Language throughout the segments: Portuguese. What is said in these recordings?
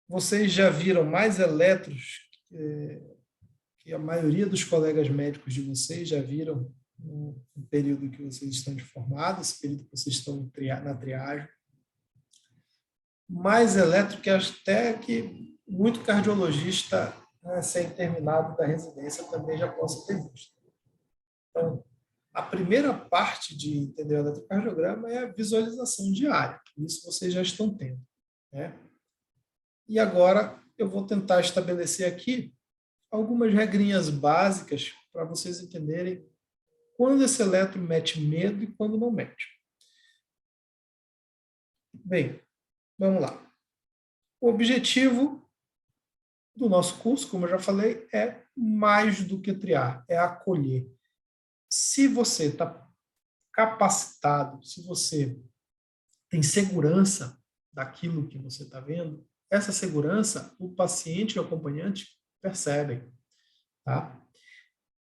Vocês já viram mais eletros que a maioria dos colegas médicos de vocês já viram no período que vocês estão de formado, esse período que vocês estão na triagem. Mais eletro que até que muito cardiologista recém-terminado da residência também já possa ter visto. Então, a primeira parte de entender o eletrocardiograma é a visualização diária. Isso vocês já estão tendo, né? E agora eu vou tentar estabelecer aqui algumas regrinhas básicas para vocês entenderem quando esse eletro mete medo e quando não mete. Bem, vamos lá. O objetivo do nosso curso, como eu já falei, é mais do que triar, é acolher. Se você está capacitado, se você tem segurança daquilo que você está vendo, essa segurança o paciente e o acompanhante percebem. Tá?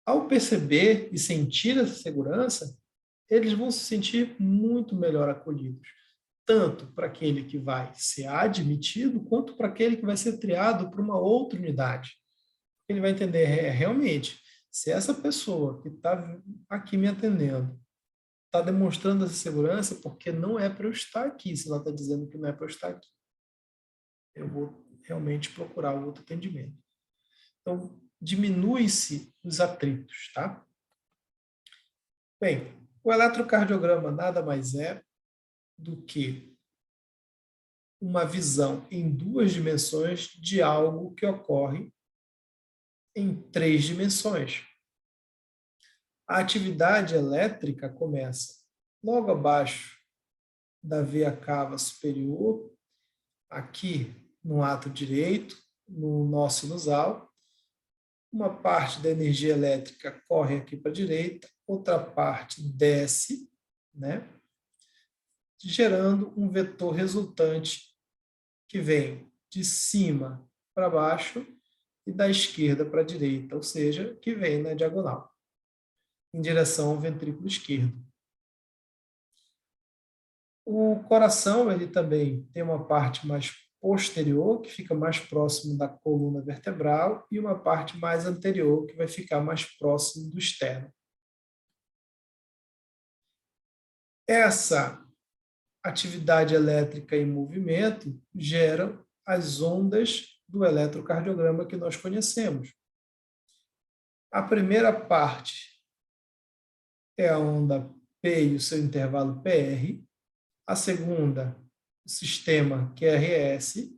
Ao perceber e sentir essa segurança, eles vão se sentir muito melhor acolhidos, tanto para aquele que vai ser admitido, quanto para aquele que vai ser triado para uma outra unidade. Ele vai entender, realmente, se essa pessoa que está aqui me atendendo está demonstrando essa segurança, porque não é para eu estar aqui, se ela está dizendo que não é para eu estar aqui. Eu vou realmente procurar outro atendimento. Então, diminui-se os atritos, tá? Bem, o eletrocardiograma nada mais é do que uma visão em duas dimensões de algo que ocorre em três dimensões. A atividade elétrica começa logo abaixo da veia cava superior, aqui no ato direito, no nó sinusal. Uma parte da energia elétrica corre aqui para a direita, outra parte desce, né, gerando um vetor resultante que vem de cima para baixo e da esquerda para a direita, ou seja, que vem na diagonal, em direção ao ventrículo esquerdo. O coração, ele também tem uma parte mais posterior, que fica mais próximo da coluna vertebral, e uma parte mais anterior, que vai ficar mais próximo do externo. Essa atividade elétrica em movimento gera as ondas do eletrocardiograma que nós conhecemos. A primeira parte é a onda P e o seu intervalo PR, a segunda, o sistema QRS,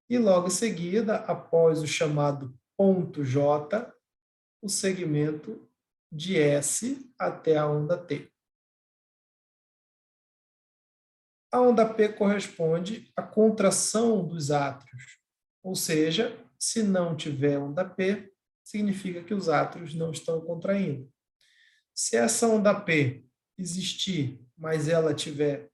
e logo em seguida, após o chamado ponto J, o segmento de S até a onda T. A onda P corresponde à contração dos átrios, ou seja, se não tiver onda P, significa que os átrios não estão contraindo. Se essa onda P existir, mas ela estiver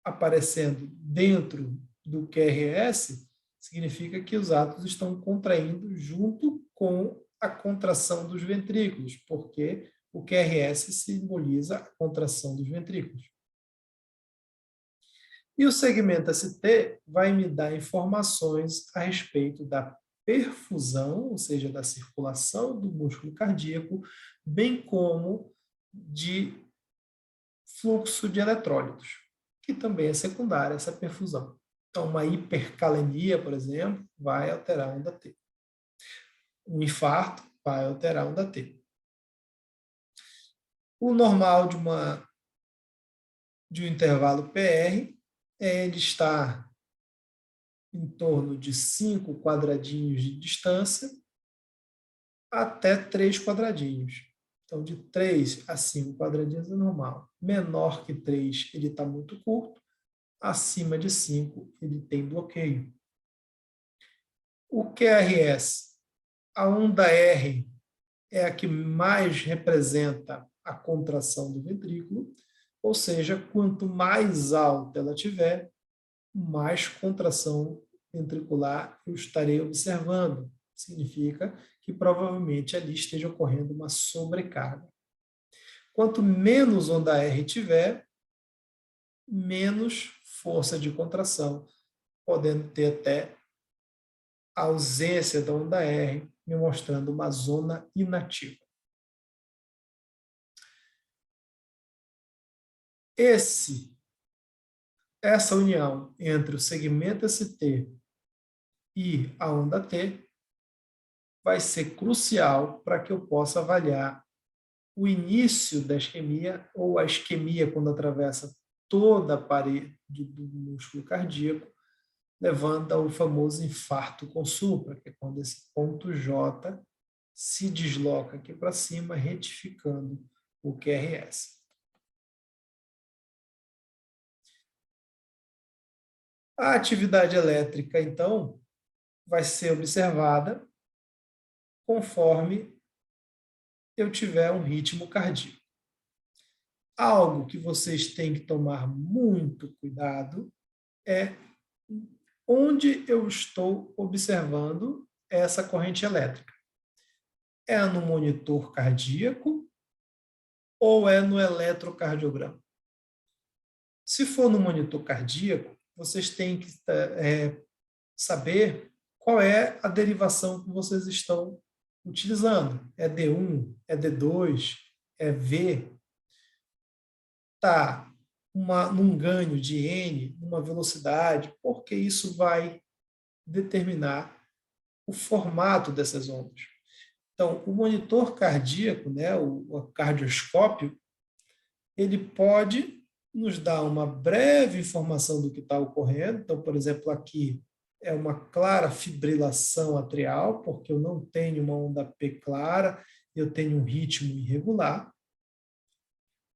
aparecendo dentro do QRS, significa que os átrios estão contraindo junto com a contração dos ventrículos, porque o QRS simboliza a contração dos ventrículos. E o segmento ST vai me dar informações a respeito da perfusão, ou seja, da circulação do músculo cardíaco, bem como de fluxo de eletrólitos, que também é secundária essa perfusão. Então, uma hipercalemia, por exemplo, vai alterar a onda T. Um infarto vai alterar a onda T. O normal de um intervalo PR é ele estar em torno de 5 quadradinhos de distância até 3 quadradinhos. Então, de 3 a 5 quadradinhos é normal. Menor que 3, ele está muito curto. Acima de 5, ele tem bloqueio. O QRS, a onda R, é a que mais representa a contração do ventrículo, ou seja, quanto mais alta ela tiver, mais contração ventricular eu estarei observando. Significa que provavelmente ali esteja ocorrendo uma sobrecarga. Quanto menos onda R tiver, menos força de contração, podendo ter até a ausência da onda R, me mostrando uma zona inativa. Essa união entre o segmento ST e a onda T vai ser crucial para que eu possa avaliar o início da isquemia ou a isquemia quando atravessa toda a parede do músculo cardíaco, levando ao famoso infarto com supra, que é quando esse ponto J se desloca aqui para cima, retificando o QRS. A atividade elétrica, então, vai ser observada conforme eu tiver um ritmo cardíaco. Algo que vocês têm que tomar muito cuidado é onde eu estou observando essa corrente elétrica. É no monitor cardíaco ou é no eletrocardiograma? Se for no monitor cardíaco, vocês têm que saber qual é a derivação que vocês estão utilizando. É D1, é D2, é V? Está num ganho de N, numa velocidade, porque isso vai determinar o formato dessas ondas. Então, o monitor cardíaco, né, o cardioscópio, ele pode nos dar uma breve informação do que está ocorrendo. Então, por exemplo, aqui é uma clara fibrilação atrial, porque eu não tenho uma onda P clara, eu tenho um ritmo irregular.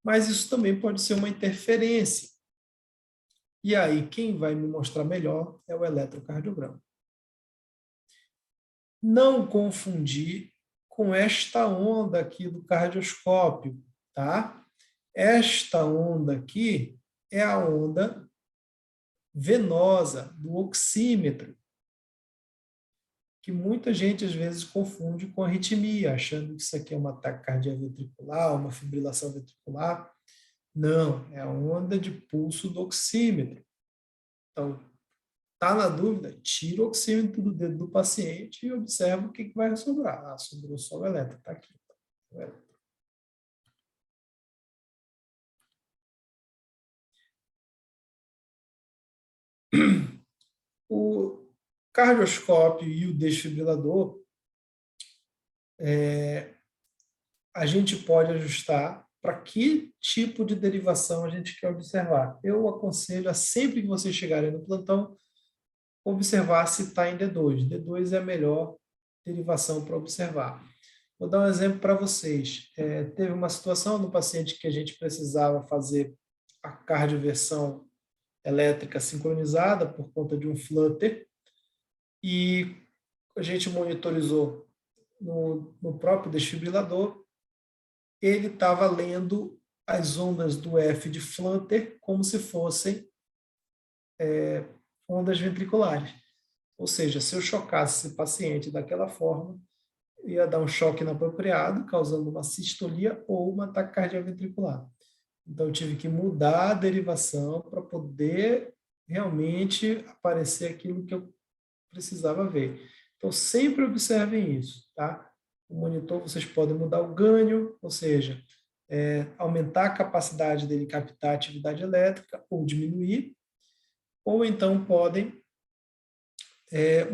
Mas isso também pode ser uma interferência. E aí, quem vai me mostrar melhor é o eletrocardiograma. Não confundir com esta onda aqui do cardioscópio, tá? Esta onda aqui é a onda venosa do oxímetro, que muita gente às vezes confunde com arritmia, achando que isso aqui é uma taquicardia ventricular, uma fibrilação ventricular. Não, é a onda de pulso do oxímetro. Então, tá na dúvida? Tira o oxímetro do dedo do paciente e observa o que vai sobrar. Ah, sobrou só o eletro, tá aqui. O cardioscópio e o desfibrilador, a gente pode ajustar para que tipo de derivação a gente quer observar. Eu aconselho a sempre que vocês chegarem no plantão, observar se está em D2. D2 é a melhor derivação para observar. Vou dar um exemplo para vocês. Teve uma situação no paciente que a gente precisava fazer a cardioversão elétrica sincronizada por conta de um flutter e a gente monitorizou no próprio desfibrilador. Ele estava lendo as ondas do F de flutter como se fossem ondas ventriculares. Ou seja, se eu chocasse esse paciente daquela forma, ia dar um choque inapropriado, causando uma sistolia ou uma taquicardia ventricular. Então, eu tive que mudar a derivação para poder realmente aparecer aquilo que eu precisava ver. Então, sempre observem isso, tá? O monitor, vocês podem mudar o ganho, ou seja, aumentar a capacidade dele captar a atividade elétrica ou diminuir, ou então podem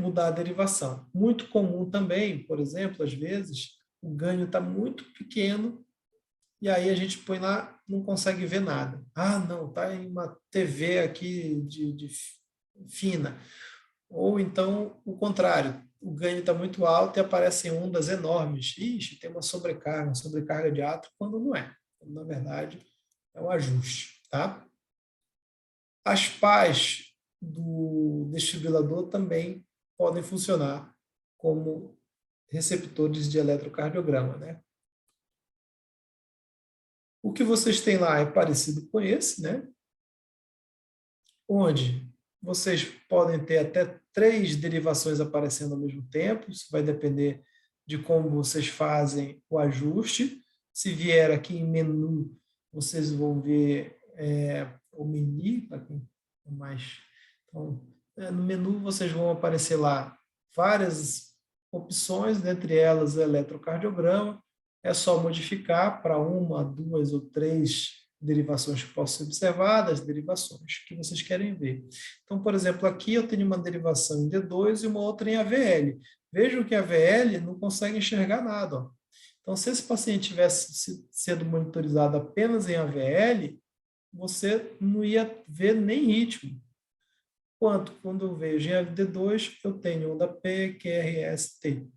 mudar a derivação. Muito comum também, por exemplo, às vezes, o ganho está muito pequeno e aí a gente põe lá, não consegue ver nada. Ah, não, está em uma TV aqui de fina. Ou então, o contrário, o ganho está muito alto e aparecem ondas enormes. Ixi, tem uma sobrecarga de átrio, quando não é. Na verdade, é um ajuste, tá? As pás do desfibrilador também podem funcionar como receptores de eletrocardiograma, né? O que vocês têm lá é parecido com esse, né? Onde vocês podem ter até 3 derivações aparecendo ao mesmo tempo, isso vai depender de como vocês fazem o ajuste. Se vier aqui em menu, vocês vão ver o menu, mais. Então, no menu vocês vão aparecer lá várias opções, dentre elas o eletrocardiograma. É só modificar para uma, duas ou três derivações que possam ser observadas, derivações que vocês querem ver. Então, por exemplo, aqui eu tenho uma derivação em D2 e uma outra em AVL. Vejam que a AVL não consegue enxergar nada. Ó. Então, se esse paciente tivesse sendo monitorizado apenas em AVL, você não ia ver nem ritmo. Quando eu vejo em AVD2, eu tenho onda P, QRS, T.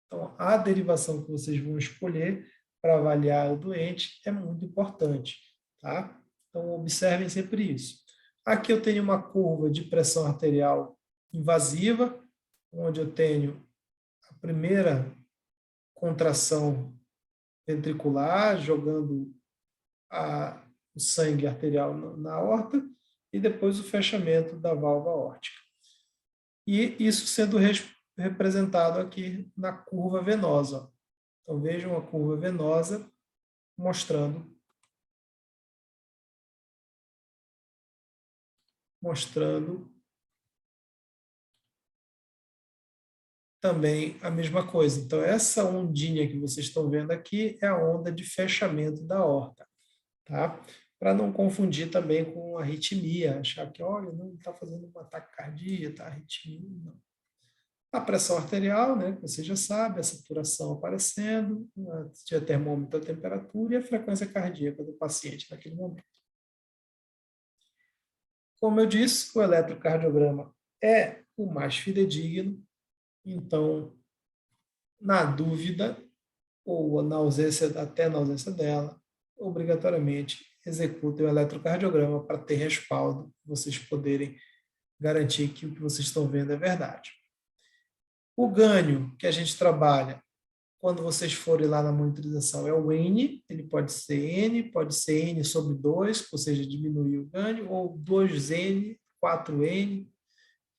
Então, a derivação que vocês vão escolher para avaliar o doente é muito importante, tá? Então, observem sempre isso. Aqui eu tenho uma curva de pressão arterial invasiva, onde eu tenho a primeira contração ventricular, jogando o sangue arterial na aorta, e depois o fechamento da válvula aórtica. E isso sendo representado aqui na curva venosa. Então, vejam a curva venosa mostrando também a mesma coisa. Então, essa ondinha que vocês estão vendo aqui é a onda de fechamento da aorta, tá? Para não confundir também com arritmia, achar que, olha, não está fazendo uma taquicardia, está arritmia, não. A pressão arterial, né, você já sabe, a saturação aparecendo, o termômetro, a temperatura e a frequência cardíaca do paciente naquele momento. Como eu disse, o eletrocardiograma é o mais fidedigno, então, na dúvida, ou até na ausência dela, obrigatoriamente executem o eletrocardiograma para ter respaldo, vocês poderem garantir que o que vocês estão vendo é verdade. O ganho que a gente trabalha quando vocês forem lá na monitorização é o N, ele pode ser N sobre 2, ou seja, diminuir o ganho, ou 2N, 4N,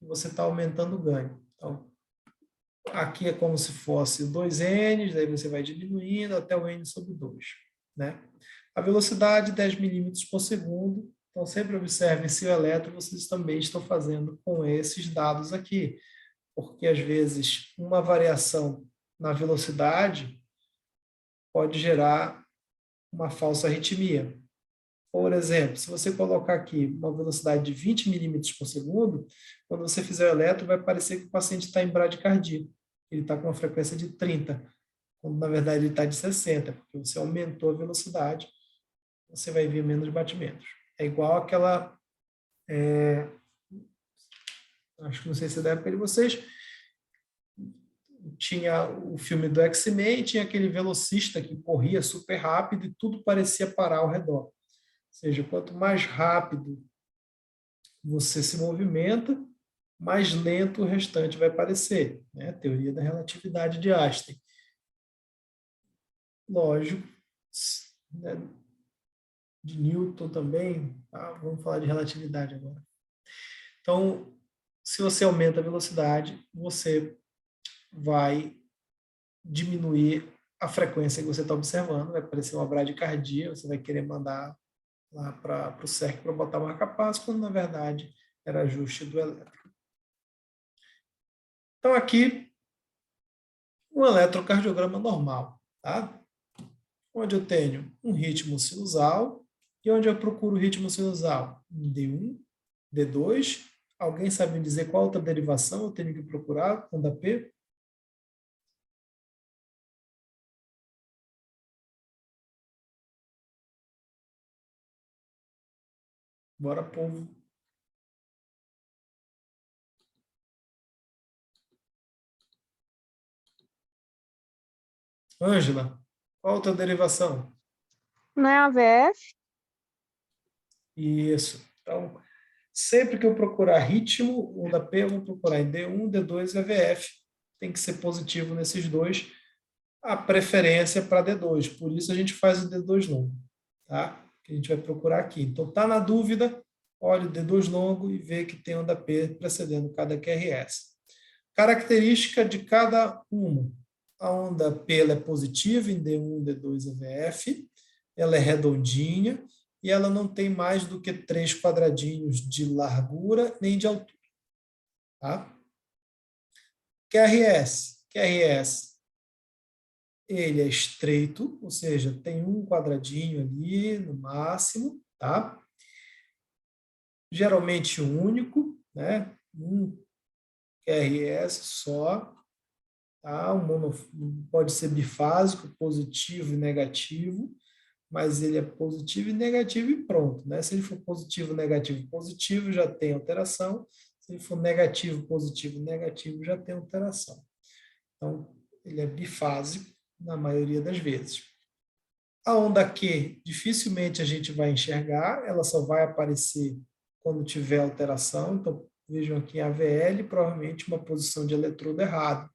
e você está aumentando o ganho. Então, aqui é como se fosse 2N, daí você vai diminuindo até o N sobre 2. Né? A velocidade, 10 milímetros por segundo. Então, sempre observem se o eletro vocês também estão fazendo com esses dados aqui. Porque, às vezes, uma variação na velocidade pode gerar uma falsa arritmia. Por exemplo, se você colocar aqui uma velocidade de 20 milímetros por segundo, quando você fizer o eletro, vai parecer que o paciente está em bradicardia. Ele está com uma frequência de 30, quando na verdade ele está de 60, porque você aumentou a velocidade, você vai ver menos batimentos. É igual aquela... acho que não sei se é da época de vocês, tinha o filme do X-Men, tinha aquele velocista que corria super rápido e tudo parecia parar ao redor. Ou seja, quanto mais rápido você se movimenta, mais lento o restante vai parecer. Né? A teoria da relatividade de Einstein. Lógico, né? De Newton também. Tá? Vamos falar de relatividade agora. Então, se você aumenta a velocidade, você vai diminuir a frequência que você está observando, vai parecer uma bradicardia, você vai querer mandar lá para o CERC para botar marca-passo, quando na verdade era ajuste do eletro. Então aqui, um eletrocardiograma normal, tá? Onde eu tenho um ritmo sinusal, e onde eu procuro o ritmo sinusal? D1, D2, alguém sabe me dizer qual outra derivação eu tenho que procurar, onda P? Bora, povo. Ângela, qual outra derivação? Não é AVF? Isso. Então, sempre que eu procurar ritmo, onda P, eu vou procurar em D1, D2 e AVF. Tem que ser positivo nesses dois. A preferência para D2. Por isso a gente faz o D2 longo, tá? Que a gente vai procurar aqui. Então, tá na dúvida, olha o D2 longo e vê que tem onda P precedendo cada QRS. Característica de cada uma. A onda P ela é positiva em D1, D2 e AVF. Ela é redondinha e ela não tem mais do que 3 quadradinhos de largura nem de altura. Tá? QRS. QRS, ele é estreito, ou seja, tem um quadradinho ali no máximo, tá? Geralmente único, né? Um QRS só, tá? Pode ser bifásico, positivo e negativo, mas ele é positivo e negativo e pronto, né? Se ele for positivo, negativo, positivo, já tem alteração. Se ele for negativo, positivo, negativo, já tem alteração. Então, ele é bifásico na maioria das vezes. A onda Q, dificilmente a gente vai enxergar, ela só vai aparecer quando tiver alteração. Então, vejam aqui a AVL, provavelmente uma posição de eletrodo errado.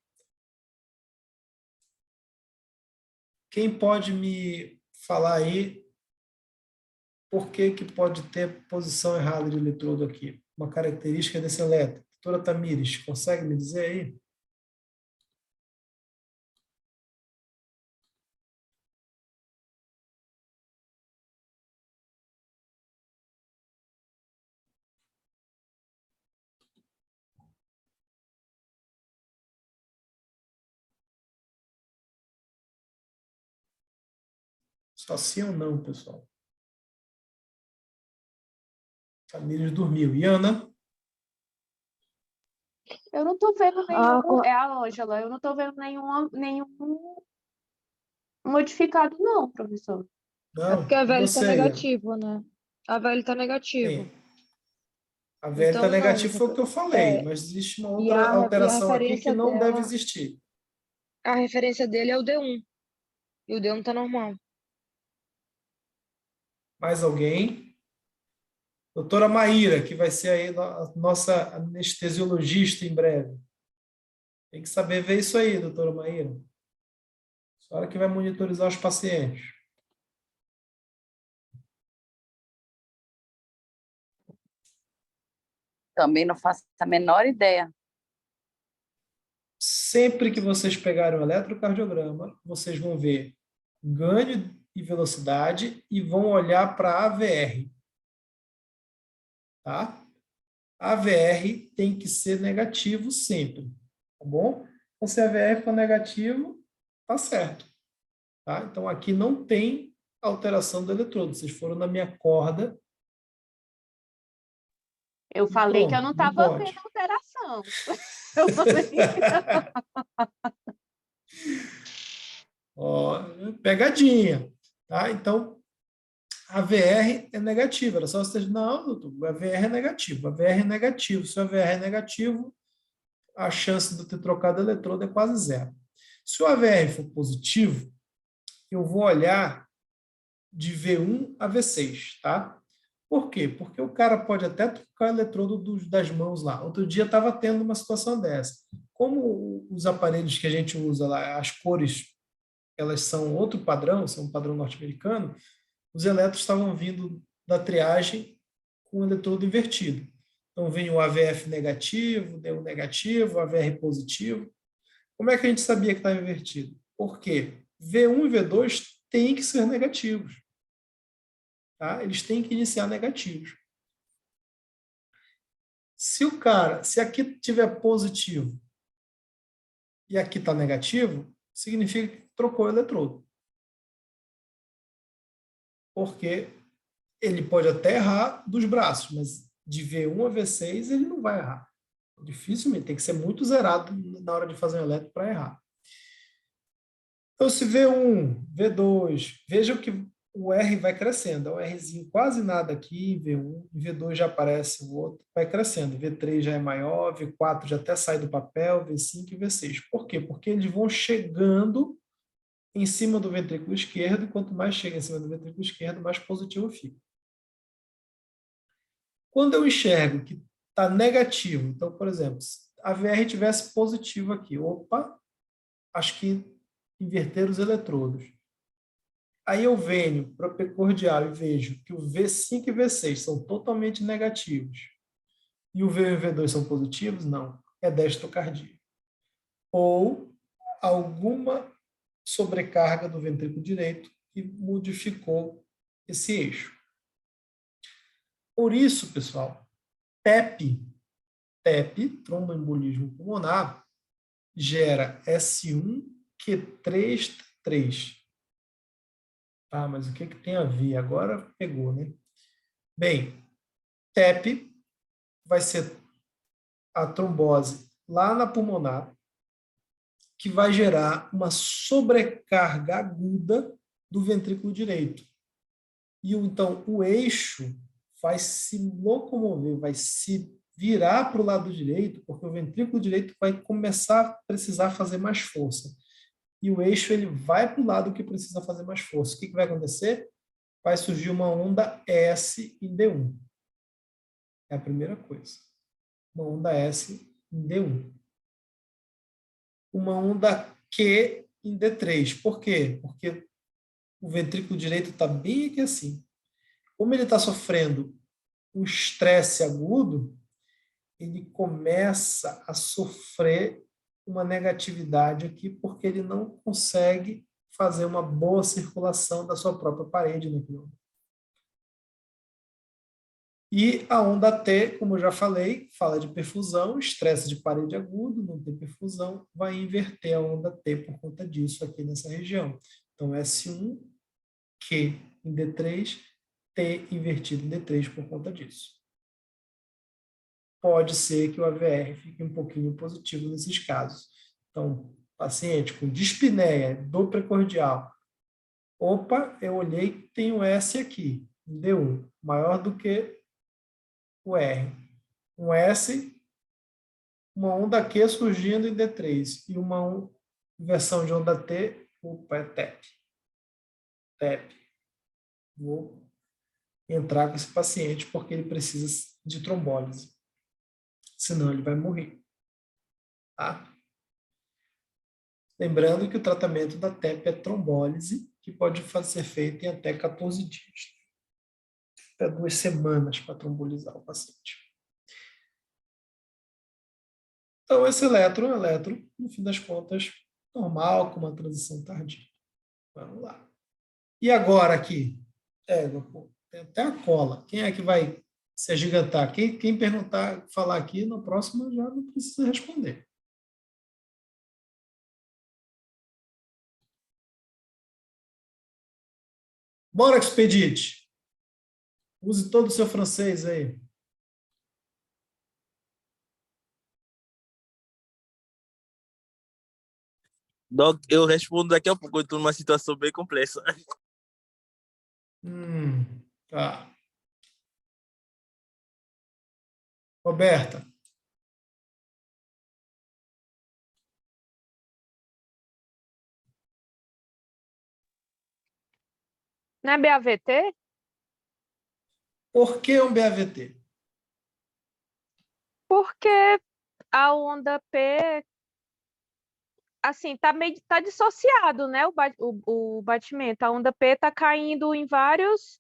Quem pode me falar aí por que que pode ter posição errada de eletrodo aqui? Uma característica desse elétron. Doutora Tamires, consegue me dizer aí? Só sim ou não, pessoal? Tamires dormiu. E Ana? Eu não tô vendo Ah, nenhum. É a Ângela, eu não tô vendo nenhum modificado, não, professor. é porque Não? a E velha tá você aí? Ó? negativo, né? A velha tá negativo. Sim. A VL está Então, não. negativa foi o que eu falei, É, mas existe uma e outra a alteração aqui que referência não deve dela, existir. a referência dele é o D1. E o D1 tá normal. Mais alguém? Doutora Maíra, que vai ser aí a nossa anestesiologista em breve. Tem que saber ver isso aí, doutora Maíra. A senhora que vai monitorizar os pacientes. Também não faço a menor ideia. Sempre que vocês pegarem o eletrocardiograma, vocês vão ver ganho e velocidade e vão olhar para a AVR. Tá? AVR tem que ser negativo sempre, tá bom? Então, se a AVR for negativo, tá certo. Tá? Então, aqui não tem alteração do eletrodo. Vocês foram na minha corda Eu e falei que eu pronto, não não estava pode. vendo alteração. Eu falei. Ó, pegadinha. Tá? Então, a VR é negativa. Era só vocês, não, doutor, a VR é negativo. A VR é negativo. Se a VR é negativo, a chance de eu ter trocado eletrodo é quase zero. Se o AVR for positivo, eu vou olhar de V1 a V6, tá? Por quê? Porque o cara pode até trocar o eletrodo das mãos lá. Outro dia estava tendo uma situação dessa. Como os aparelhos que a gente usa lá, as cores, elas são outro padrão, são um padrão norte-americano, os elétrons estavam vindo da triagem com o eletrodo invertido. Então, vem o AVF negativo, DU negativo, AVR positivo. Como é que a gente sabia que estava invertido? Porque V1 e V2 têm que ser negativos. Tá? Eles têm que iniciar negativos. Se aqui tiver positivo e aqui está negativo, significa que trocou o eletrodo. Porque ele pode até errar dos braços, mas de V1 a V6 ele não vai errar. Dificilmente, tem que ser muito zerado na hora de fazer um elétrico para errar. Então, se V1, V2, vejam que o R vai crescendo. É um Rzinho quase nada aqui em V1, em V2 já aparece o outro, vai crescendo. V3 já é maior, V4 já até sai do papel, V5 e V6. Por quê? Porque eles vão chegando em cima do ventrículo esquerdo, e quanto mais chega em cima do ventrículo esquerdo, mais positivo fica. Quando eu enxergo que está negativo, então, por exemplo, se a VR tivesse positivo aqui, opa, acho que inverter os eletrodos. Aí eu venho para o precordial e vejo que o V5 e V6 são totalmente negativos e o V1 e o V2 são positivos, não, é destrocardia. Ou alguma sobrecarga do ventrículo direito que modificou esse eixo. Por isso, pessoal, TEP, tromboembolismo pulmonar, gera S1Q3, T3. Ah, mas o que tem a ver? Agora pegou, né? Bem, TEP vai ser a trombose lá na pulmonar, que vai gerar uma sobrecarga aguda do ventrículo direito. E então o eixo vai se locomover, vai se virar para o lado direito, porque o ventrículo direito vai começar a precisar fazer mais força. E o eixo ele vai para o lado que precisa fazer mais força. O que vai acontecer? Vai surgir uma onda S em D1. É a primeira coisa. Uma onda S em D1. Uma onda Q em D3. Por quê? Porque o ventrículo direito está bem aqui assim. Como ele está sofrendo um estresse agudo, ele começa a sofrer uma negatividade aqui, porque ele não consegue fazer uma boa circulação da sua própria parede no pneu. E a onda T, como eu já falei, fala de perfusão, estresse de parede agudo, não tem perfusão, vai inverter a onda T por conta disso aqui nessa região. Então, S1, Q em D3, T invertido em D3 por conta disso. Pode ser que o AVR fique um pouquinho positivo nesses casos. Então, paciente com dispneia, dor precordial. Opa, eu olhei, tem um S aqui, D1, maior do que o R. Um S, uma onda Q surgindo em D3 e uma inversão de onda T, opa, é TEP. TEP. Vou entrar com esse paciente porque ele precisa de trombólise. Senão ele vai morrer. Tá? Lembrando que o tratamento da TEP é trombólise, que pode ser feito em até 14 dias. Até 2 semanas para trombolizar o paciente. Então, esse eletro é um eletro, no fim das contas, normal, com uma transição tardia. Vamos lá. E agora aqui? Tem até a cola. Quem é que vai se agigantar? Quem perguntar, falar aqui, no próximo já não precisa responder. Bora, Expedite. Use todo o seu francês aí. Donc, eu respondo daqui a pouco, eu estou numa situação bem complexa. Tá. Roberta. Não é BAVT? Por que um BAVT? Porque a onda P, assim, tá dissociado, né? O batimento. A onda P tá caindo em vários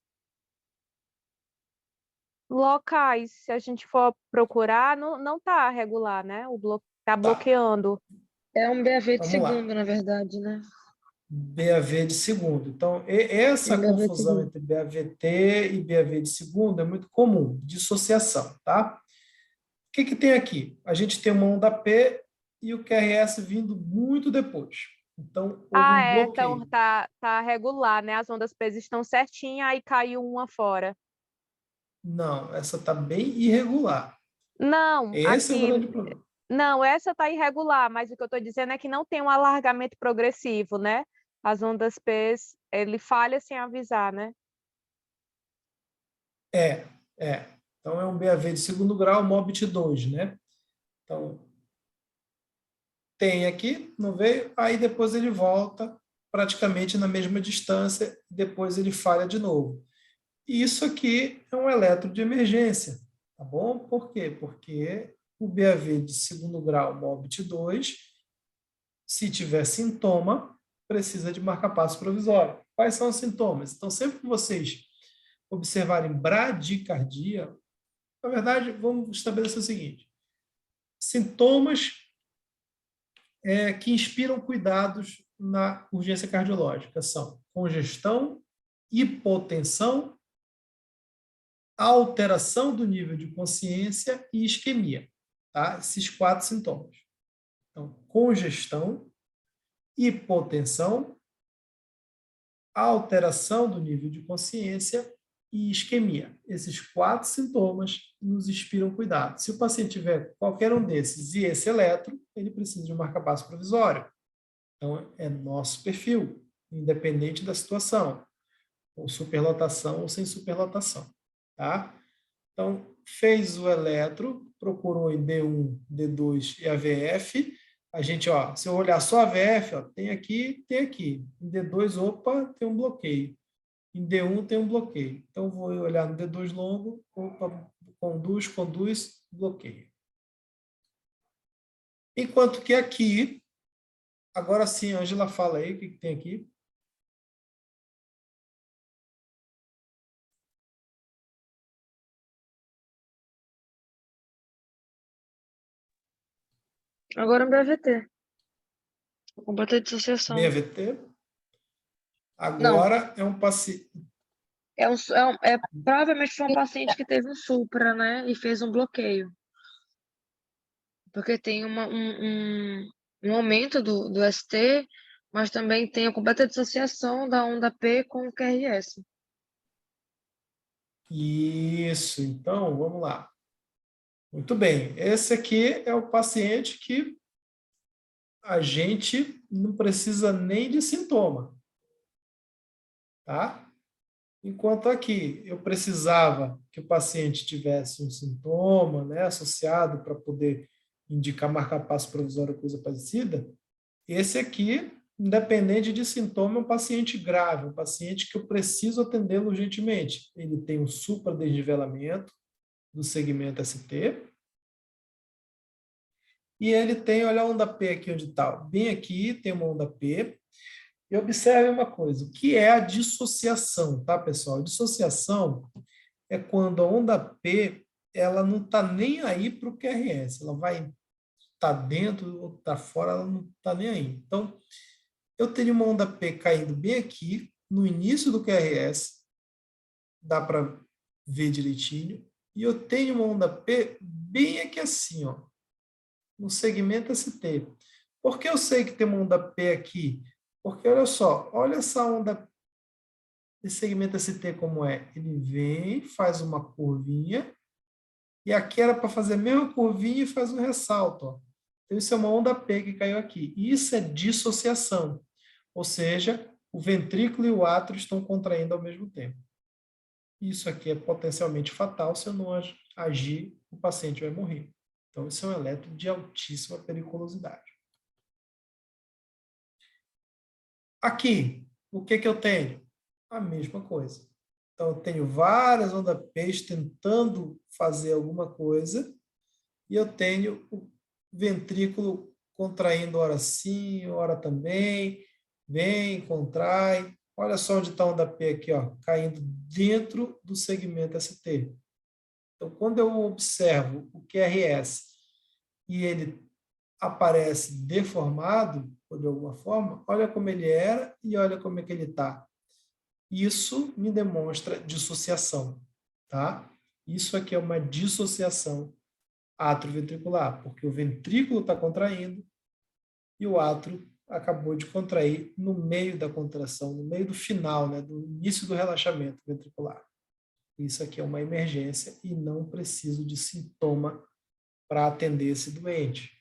locais. Se a gente for procurar, não tá regular, né? Tá bloqueando. É um BAV de Vamos lá. segundo, na verdade, né? BAV de segundo. Então, essa Um BAV de confusão segundo. entre BAVT e BAV de segundo é muito comum, dissociação, tá? O que tem aqui? A gente tem uma onda P e o QRS vindo muito depois. Então, houve um bloqueio. Então tá regular, né? As ondas P estão certinhas, aí caiu uma fora. Não, essa está bem irregular. Não, Esse é o grande problema. Não, essa está irregular, mas o que eu estou dizendo é que não tem um alargamento progressivo, né? As ondas P, ele falha sem avisar, né? É. Então, é um BAV de segundo grau, MOBIT 2, né? Então, tem aqui, não veio, aí depois ele volta praticamente na mesma distância, depois ele falha de novo. E isso aqui é um eletro de emergência, tá bom? Por quê? Porque o BAV de segundo grau, MOBIT 2, se tiver sintoma, precisa de marca-passo provisório. Quais são os sintomas? Então, sempre que vocês observarem bradicardia, na verdade, vamos estabelecer o seguinte: sintomas que inspiram cuidados na urgência cardiológica são congestão, hipotensão, alteração do nível de consciência e isquemia. Tá? Esses 4 sintomas. Então, congestão, hipotensão, alteração do nível de consciência e isquemia. Esses 4 sintomas nos inspiram cuidado. Se o paciente tiver qualquer um desses e esse eletro, ele precisa de um marca-passo provisório. Então, é nosso perfil, independente da situação, ou superlotação ou sem superlotação, tá? Então, fez o eletro, procurou em D1, D2 e AVF. A gente, se eu olhar só a AVF, tem aqui, tem aqui. Em D2, opa, tem um bloqueio. Em D1 tem um bloqueio. Então, vou olhar no D2 longo, opa, conduz, bloqueio. Enquanto que aqui, agora sim, Ângela, fala aí o que tem aqui. Agora um BAVT. Completa dissociação. BAVT. Não, Agora é um paciente. provavelmente foi um paciente que teve um supra, né? E fez um bloqueio. Porque tem um aumento do ST, mas também tem a completa dissociação da onda P com o QRS. Isso, então, vamos lá. Muito bem. Esse aqui é o paciente que a gente não precisa nem de sintoma, tá? Enquanto aqui eu precisava que o paciente tivesse um sintoma, né, associado para poder indicar marca-passo provisório ou coisa parecida, esse aqui, independente de sintoma, é um paciente grave, um paciente que eu preciso atendê-lo urgentemente. Ele tem um supradesnivelamento do segmento ST, e ele tem, olha a onda P aqui onde está, bem aqui tem uma onda P. E observe uma coisa, o que é a dissociação, tá, pessoal? A dissociação é quando a onda P, ela não está nem aí para o QRS, ela vai estar dentro ou estar fora, ela não está nem aí. Então, eu teria uma onda P caindo bem aqui, no início do QRS, dá para ver direitinho, e eu tenho uma onda P bem aqui assim, ó, no segmento ST. Por que eu sei que tem uma onda P aqui? Porque, olha só, olha essa onda desse segmento ST como é. Ele vem, faz uma curvinha, e aqui era para fazer a mesma curvinha e faz um ressalto. Ó. Então, isso é uma onda P que caiu aqui. Isso é dissociação. Ou seja, o ventrículo e o átrio estão contraindo ao mesmo tempo. Isso aqui é potencialmente fatal. Se eu não agir, o paciente vai morrer. Então, isso é um eletro de altíssima periculosidade. Aqui, o que eu tenho? A mesma coisa. Então, eu tenho várias ondas P tentando fazer alguma coisa e eu tenho o ventrículo contraindo hora sim, hora também, vem, contrai. Olha só onde está a onda P aqui, ó, caindo dentro do segmento ST. Então, quando eu observo o QRS e ele aparece deformado, ou de alguma forma, olha como ele era e olha como é que ele está. Isso me demonstra dissociação, tá? Isso aqui é uma dissociação atrioventricular, porque o ventrículo está contraindo e o átrio acabou de contrair no meio da contração, no meio do final, né, do início do relaxamento ventricular. Isso aqui é uma emergência e não preciso de sintoma para atender esse doente.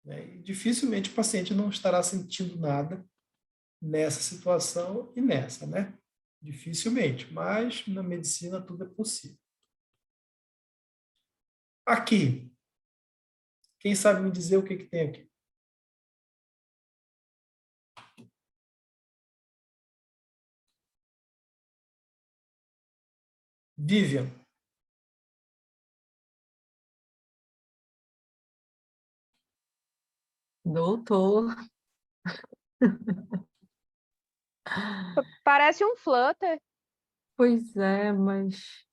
Né? E dificilmente o paciente não estará sentindo nada nessa situação e nessa, né? Dificilmente, mas na medicina tudo é possível. Aqui, quem sabe me dizer o que tem aqui? Vivian. Doutor. Parece um flutter. Pois é, mas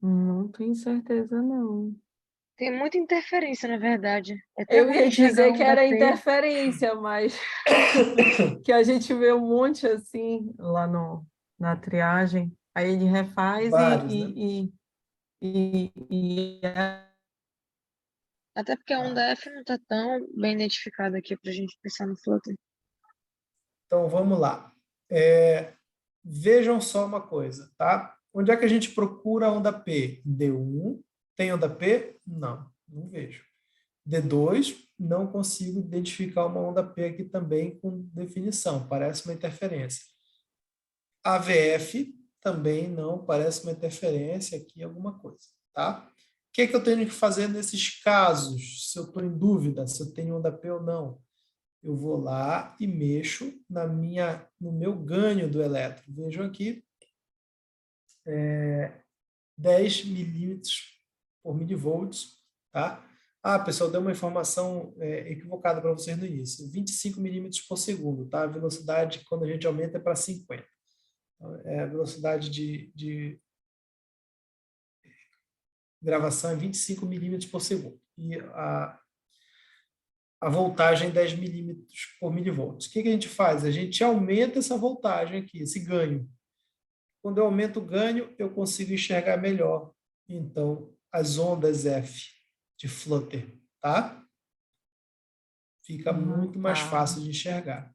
não tenho certeza, não. Tem muita interferência, na verdade. É até Eu ruim ia enxergar dizer a que onda era P. interferência, mas que a gente vê um monte assim lá na triagem. Aí ele refaz Vários, né? e Até porque a onda F não está tão bem identificada aqui para a gente pensar no Flutter. Então, vamos lá. Vejam só uma coisa, tá? Onde é que a gente procura a onda P? D1. Tem onda P? Não, não vejo. D2, não consigo identificar uma onda P aqui também com definição, parece uma interferência. AVF também não, parece uma interferência aqui, alguma coisa, tá? O que é que eu tenho que fazer nesses casos? Se eu estou em dúvida, se eu tenho onda P ou não, eu vou lá e mexo no meu ganho do elétron. Vejam aqui, 10 milímetros por milivolts, tá? Ah, pessoal, deu uma informação equivocada para vocês no início. 25 milímetros por segundo, tá? A velocidade, quando a gente aumenta, é para 50. Então, a velocidade de gravação é 25 milímetros por segundo. E a voltagem é 10 milímetros por milivolts. O que a gente faz? A gente aumenta essa voltagem aqui, esse ganho. Quando eu aumento o ganho, eu consigo enxergar melhor. Então, as ondas F de Flutter, tá? Fica muito mais fácil de enxergar,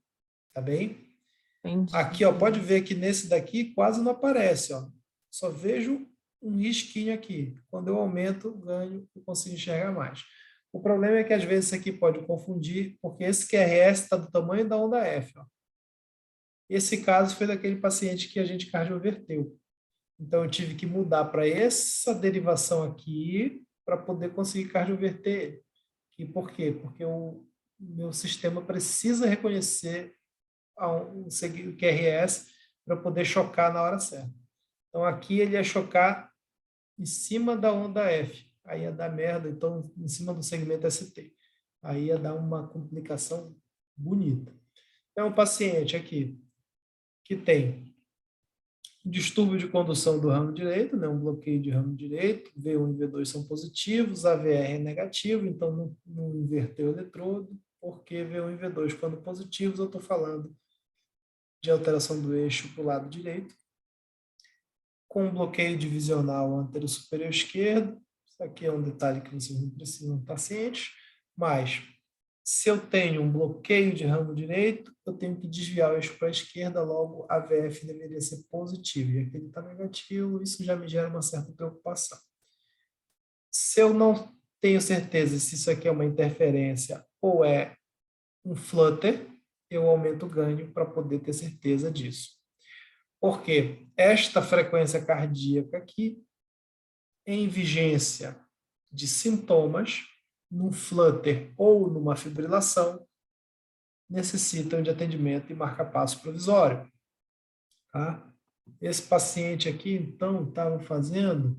tá bem? Entendi. Aqui, ó, pode ver que nesse daqui quase não aparece, ó. Só vejo um risquinho aqui. Quando eu aumento o ganho, eu consigo enxergar mais. O problema é que às vezes isso aqui pode confundir, porque esse QRS está do tamanho da onda F, ó. Esse caso foi daquele paciente que a gente cardioverteu. Então, eu tive que mudar para essa derivação aqui para poder conseguir cardioverter ele. E por quê? Porque o meu sistema precisa reconhecer o QRS para poder chocar na hora certa. Então, aqui ele ia chocar em cima da onda F. Aí ia dar merda, então, em cima do segmento ST. Aí ia dar uma complicação bonita. Então, o paciente aqui que tem distúrbio de condução do ramo direito, né, um bloqueio de ramo direito, V1 e V2 são positivos, AVR é negativo, então não inverteu o eletrodo, porque V1 e V2, quando positivos, eu estou falando de alteração do eixo para o lado direito, com bloqueio divisional antero superior esquerdo. Isso aqui é um detalhe que vocês não precisam estar cientes, mas se eu tenho um bloqueio de ramo direito, eu tenho que desviar o eixo para a esquerda, logo a VF deveria ser positivo. E aqui ele está negativo, isso já me gera uma certa preocupação. Se eu não tenho certeza se isso aqui é uma interferência ou é um flutter, eu aumento o ganho para poder ter certeza disso. Porque esta frequência cardíaca aqui, em vigência de sintomas, num flutter ou numa fibrilação, necessitam de atendimento e marca-passo provisório. Tá? Esse paciente aqui, então, estava fazendo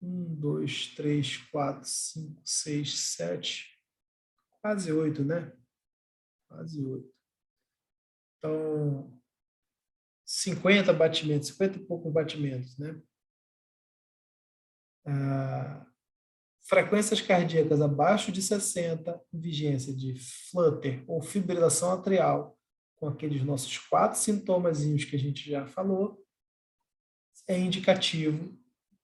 1, 2, 3, 4, 5, 6, 7, quase 8, né? Quase 8. Então, 50 batimentos, 50 e poucos batimentos, né? Frequências cardíacas abaixo de 60, vigência de flutter ou fibrilação atrial, com aqueles nossos 4 sintomazinhos que a gente já falou, é indicativo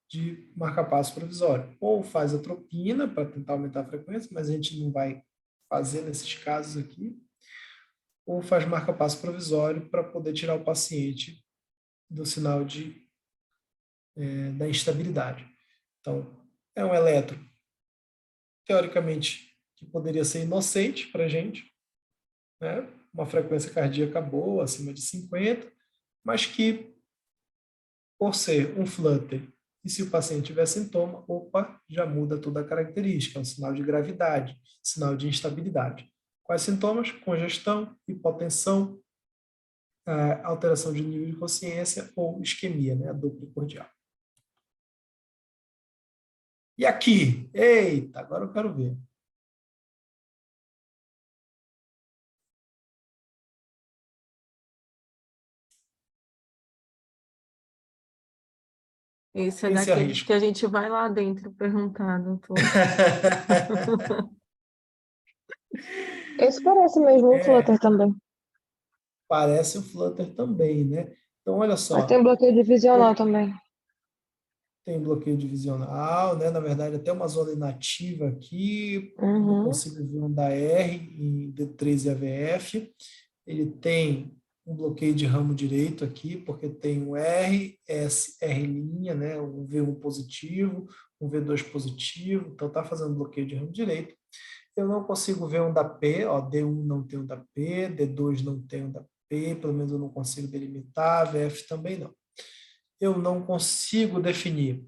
de marca-passo provisório. Ou faz atropina para tentar aumentar a frequência, mas a gente não vai fazer nesses casos aqui, ou faz marca-passo provisório para poder tirar o paciente do sinal da instabilidade. Então, é um eletro teoricamente, que poderia ser inocente para a gente, né? Uma frequência cardíaca boa, acima de 50, mas que, por ser um flutter, e se o paciente tiver sintoma, opa, já muda toda a característica, é um sinal de gravidade, sinal de instabilidade. Quais sintomas? Congestão, hipotensão, alteração de nível de consciência ou isquemia, né? A dor precordial. E aqui? Eita, agora eu quero ver. Esse é Esse daqueles arrisco. que a gente vai lá dentro perguntar, doutor. Esse parece mesmo um Flutter também. Parece um flutter também, né? Então, olha só. Mas tem um bloqueio divisional também. tem bloqueio divisional, né? Na verdade, até uma zona inativa aqui, não consigo ver um da R em D3 e AVF. Ele tem um bloqueio de ramo direito aqui, porque tem um R, S, R', né? Um V1 positivo, um V2 positivo, então está fazendo bloqueio de ramo direito. Eu não consigo ver um da P, ó, D1 não tem um da P, D2 não tem um da P, pelo menos eu não consigo delimitar, VF também não. Eu não consigo definir.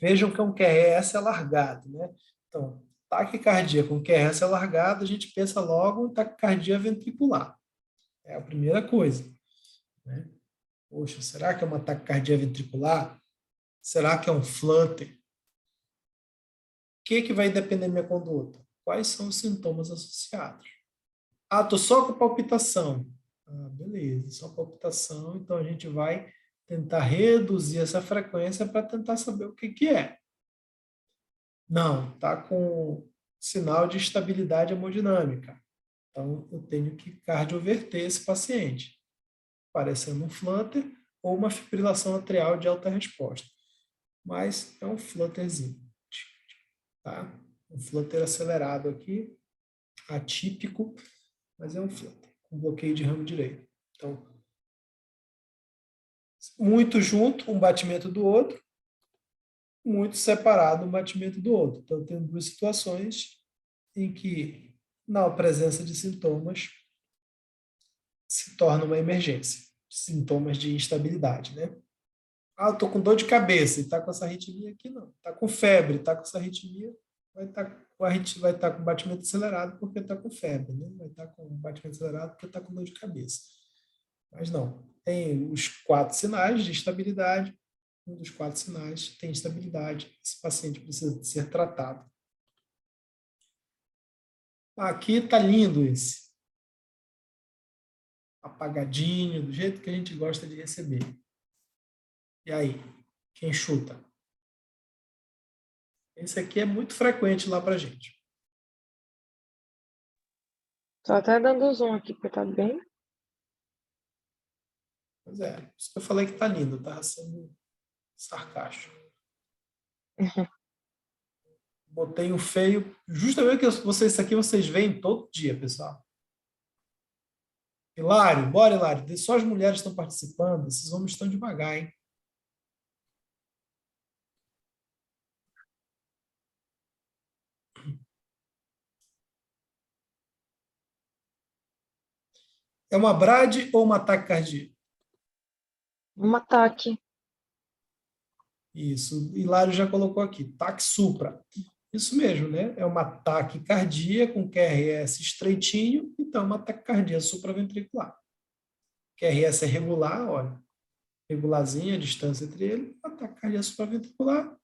Vejam que um QRS é largado, né? Então, taquicardia com QRS é largado, a gente pensa logo em taquicardia ventricular. É a primeira coisa, né? Poxa, será que é uma taquicardia ventricular? Será que é um flutter? O que vai depender da minha conduta? Quais são os sintomas associados? Ah, estou só com palpitação. Ah, beleza, só palpitação. Então, a gente vai tentar reduzir essa frequência para tentar saber o que é. Não, está com sinal de estabilidade hemodinâmica. Então, eu tenho que cardioverter esse paciente, parecendo um flutter ou uma fibrilação atrial de alta resposta. Mas é um flutterzinho. Tá? Um flutter acelerado aqui, atípico, mas é um flutter, com bloqueio de ramo direito. Então, muito junto, um batimento do outro, muito separado, um batimento do outro. Então, eu tenho duas situações em que, na presença de sintomas, se torna uma emergência. Sintomas de instabilidade, né? Ah, eu estou com dor de cabeça e está com essa arritmia aqui, não. Está com febre, está com essa arritmia, vai estar com batimento acelerado porque está com febre, né? Vai estar com batimento acelerado porque está com dor de cabeça. Mas não, tem os 4 sinais de instabilidade, um dos 4 sinais tem instabilidade, esse paciente precisa ser tratado. Aqui está lindo esse. Apagadinho, do jeito que a gente gosta de receber. E aí, quem chuta? Esse aqui é muito frequente lá pra gente. Tô até dando zoom aqui, porque tá bem. Pois é, por isso que eu falei que tá lindo, tá sendo sarcástico. Botei um feio, justamente que isso aqui vocês veem todo dia, pessoal. Hilário, bora, Hilário. Só as mulheres estão participando, esses homens estão devagar, hein? É uma brade ou uma taquicardia? Um ataque. Isso, Hilário já colocou aqui, TAC supra. Isso mesmo, né? É uma taquicardia com QRS estreitinho, então uma taquicardia supraventricular. QRS é regular, olha, regularzinha a distância entre ele, a taquicardia supraventricular.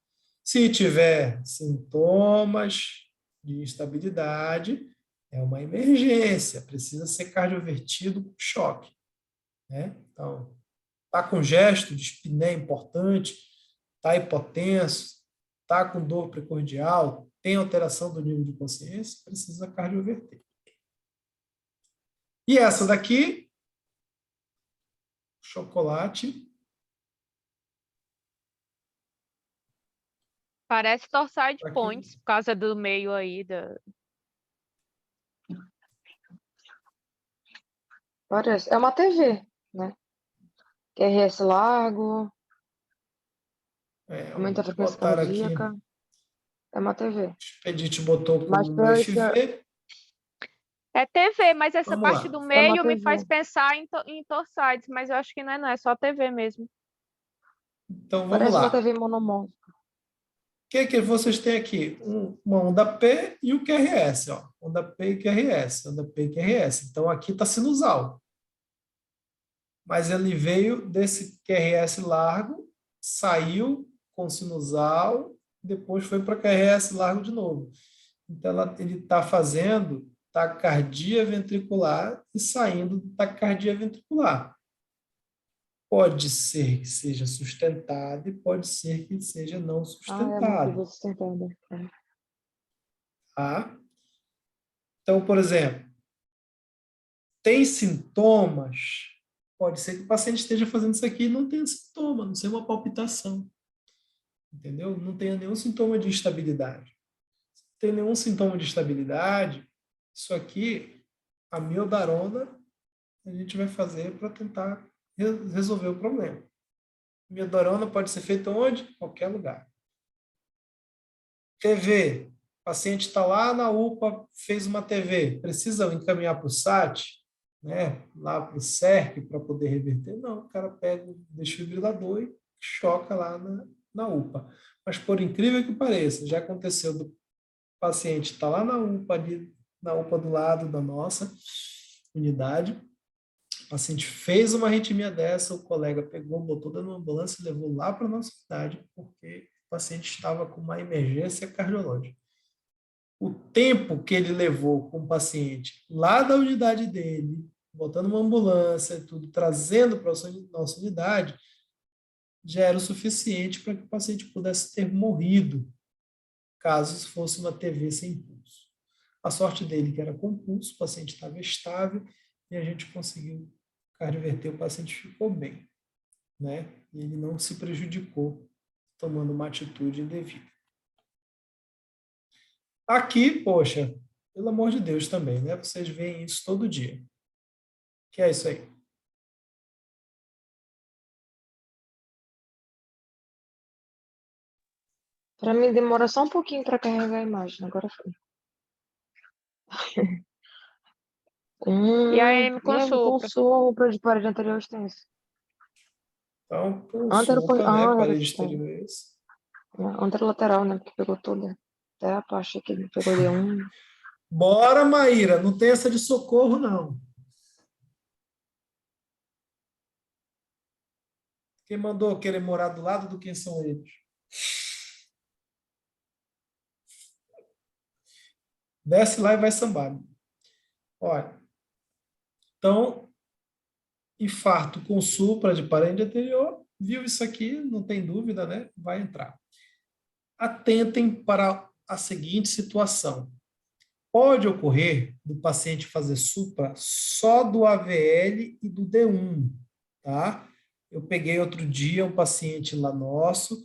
Se tiver sintomas de instabilidade, é uma emergência, precisa ser cardiovertido com choque, né? Então, tá com gesto de espiné importante, tá hipotenso, tá com dor precordial, tem alteração do nível de consciência, precisa cardioverter. E essa daqui, chocolate. Parece torsade Aqui. points, por causa do meio aí da. Parece. É uma TV, né? QRS largo, aumenta a frequência Botaram cardíaca. aqui. É uma TV. Expedite botou Mas como FV. É TV, mas essa Vamos parte lá. do É uma meio me TV. faz pensar em torsades, mas eu acho que não, é só TV mesmo. Então, vamos Parece uma lá. TV monomóvel. O que vocês têm aqui? Uma onda P e o QRS. Ó. Onda P e QRS. Onda P e QRS. Então, aqui está sinusal. Mas ele veio desse QRS largo, saiu com sinusal, depois foi para QRS largo de novo. Então, ele está fazendo taquicardia ventricular e saindo de taquicardia ventricular. Pode ser que seja sustentado e pode ser que seja não É uma sustentado. TV sustentada. Tá? Então, por exemplo, tem sintomas, pode ser que o paciente esteja fazendo isso aqui e não tenha sintoma, não seja uma palpitação. entendeu? Não tenha nenhum sintoma de instabilidade. Se não tem nenhum sintoma de estabilidade, isso aqui, a miodarona, a gente vai fazer para tentar resolver o problema. Miodarona pode ser feita onde? Em qualquer lugar. TV. O paciente está lá na UPA, fez uma TV. Precisa encaminhar para o SAT, né? Lá para o SERP para poder reverter? Não, o cara pega o desfibrilador e choca lá na UPA. Mas, por incrível que pareça, já aconteceu do paciente estar lá na UPA, ali, na UPA do lado da nossa unidade. O paciente fez uma arritmia dessa, o colega pegou, botou dentro da ambulância e levou lá para a nossa unidade, porque o paciente estava com uma emergência cardiológica. O tempo que ele levou com o paciente lá da unidade dele, botando uma ambulância e tudo, trazendo para a nossa unidade, já era o suficiente para que o paciente pudesse ter morrido, caso fosse uma TV sem pulso. A sorte dele que era com pulso, o paciente estava estável e a gente conseguiu cardioverter, o paciente ficou bem, né? E ele não se prejudicou tomando uma atitude indevida. Aqui, poxa, pelo amor de Deus também, né? Vocês veem isso todo dia. Que é isso aí? Para mim demora só um pouquinho para carregar a imagem, agora foi. E a M com EM com supra. supra de parede anterior extensa. Então, consulta, né? Parede exterior. Anterolateral, né? Porque pegou toda. Até a parte aqui, pegou D1. Bora, Maíra, não tem essa de socorro, não. Quem mandou querer morar do lado do quem são eles? Desce lá e vai sambar. Olha, então, infarto com supra de parede anterior, viu isso aqui, não tem dúvida, né? Vai entrar. Atentem para a seguinte situação. Pode ocorrer do paciente fazer supra só do AVL e do D1, tá? Eu peguei outro dia um paciente lá nosso,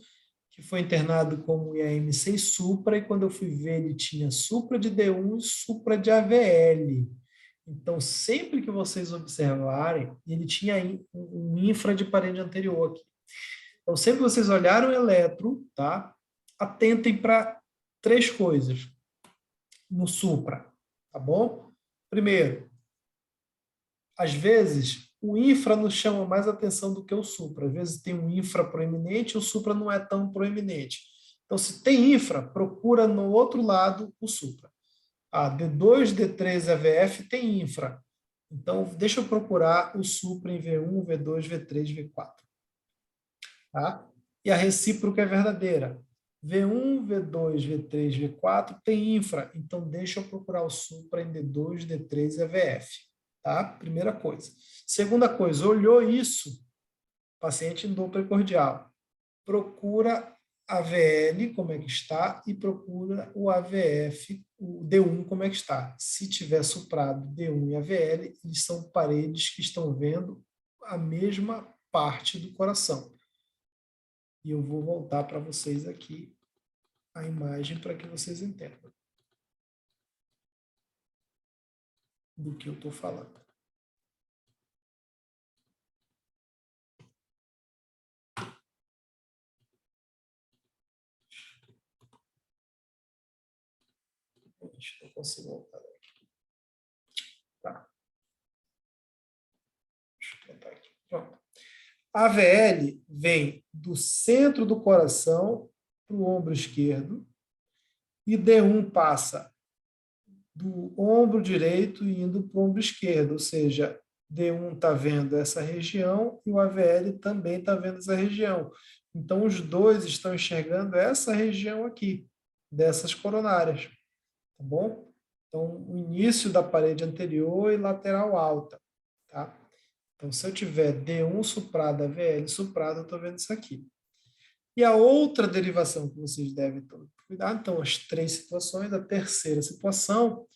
que foi internado com IAM sem supra, e quando eu fui ver, ele tinha supra de D1 e supra de AVL. Então, sempre que vocês observarem, ele tinha um infra de parede anterior aqui. Então, sempre que vocês olharam o eletro, tá? Atentem para 3 coisas no supra, tá bom? Primeiro, às vezes, o infra nos chama mais atenção do que o supra. Às vezes tem um infra proeminente e o supra não é tão proeminente. Então, se tem infra, procura no outro lado o supra. D2, D3, AVF tem infra. Então, deixa eu procurar o supra em V1, V2, V3, V4. Tá? E a recíproca é verdadeira. V1, V2, V3, V4 tem infra. Então, deixa eu procurar o supra em D2, D3 e AVF. Tá? Primeira coisa. Segunda coisa, olhou isso, paciente em dor precordial. Procura a VL, como é que está, e procura o AVF, o D1, como é que está. Se tiver suprado D1 e AVL, eles são paredes que estão vendo a mesma parte do coração. E eu vou voltar para vocês aqui a imagem para que vocês entendam do que eu estou falando. Não consigo voltar aqui. Tá. Deixa eu tentar aqui. Pronto. A AVL vem do centro do coração para o ombro esquerdo e D1 passa do ombro direito e indo para o ombro esquerdo, ou seja, D1 está vendo essa região e o AVL também está vendo essa região. Então, os dois estão enxergando essa região aqui, dessas coronárias, tá bom? Então, o início da parede anterior e lateral alta, tá? Então, se eu tiver D1 suprado, AVL suprado, eu estou vendo isso aqui. E a outra derivação que vocês devem tomar cuidado, então, as 3 situações, a terceira situação